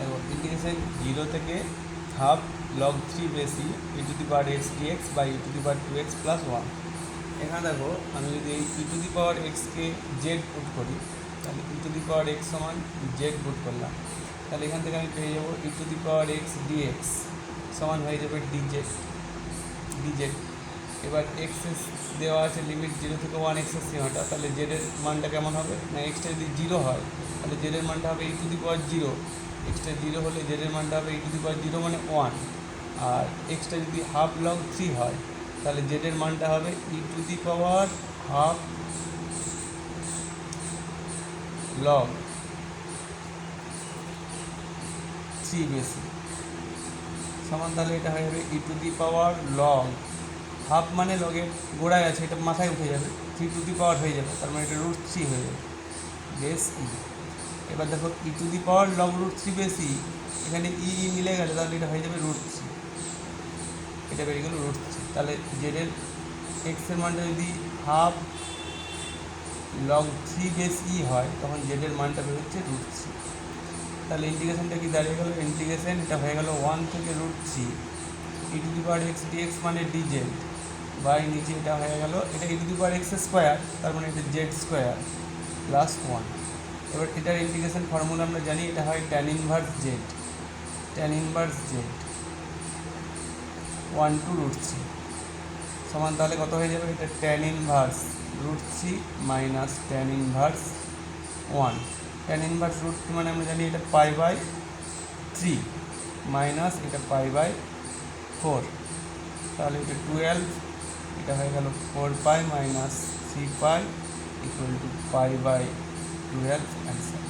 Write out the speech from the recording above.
দেখো ইন্টিগ্রেশন 0 থেকে half log 3 বেশি e to the power x dx by e to the power 2x plus 1। এখানে দেখো আমি যদি এই ই টু দি পাওয়ার এক্সকে জেড পুট করি, তাহলে e to the power x সমান জেড পুট করলাম, তাহলে এখান থেকে আমি পেয়ে যাবো e to the power x dx সমান হয়ে যাবে ডিজেড। এবার এক্স দেওয়া আছে লিমিট 0 থেকে 1 এক্সের সীমাটা, তাহলে জেডের মানটা কেমন হবে না, এক্সটা যদি 0 হয় তাহলে জেডের মানটা হবে e to the power 0, extra 0 হলে জেডের মানটা হবে ই টু দি পাওয়ার 0 মানে 1। আর এক্সটা যদি হাফ লগ 3 হয় তাহলে জেডের মানটা হবে e to the power half log 3 বেশি সমান, তাহলে এটা হয়ে যাবে e to the power log half মানে লগের গোড়ায় আছে, এটা মাথায় উঠে যাবে, 3 টু দি পাওয়ার হয়ে যাবে, তার মানে এটা √3 হয়ে যাবে বেস ই। এবার দেখো ই টু দি পাওয়ার লগ √3 বেশি, এখানে মিলে গেলে তাহলে এটা হয়ে যাবে √3, এটা বেরিয়ে গেল √3। তাহলে জেডের এক্সের মানটা যদি হাফ লগ 3 বেস ই হয় তখন জেডের মানটা বেরোচ্ছে √3। তাহলে ইন্টিগ্রেশনটা কি দাঁড়িয়ে গেল, ইন্টিগ্রেশন এটা হয়ে গেল 1 থেকে √3 e to the power x dx মানে ডিজেড বাই নিচে এটা হয়ে গেল, এটা e to the power x square, তার মানে এটা জেড স্কোয়ার প্লাস 1। এবার এটার ইন্টিগ্রেশন ফর্মুলা আমরা জানি, এটা হয় ট্যান ইনভার্স জেড 1 টু √3 সমান, তাহলে কত হয়ে যাবে, এটা tan inverse √3 minus tan inverse 1। Tan inverse √3 মানে আমরা জানি এটা π/3 মাইনাস এটা π/4, তাহলে এটা 12, এটা হয়ে গেল 4π মাইনাস 3π ইকুয়াল টু π/12 অ্যান্সার।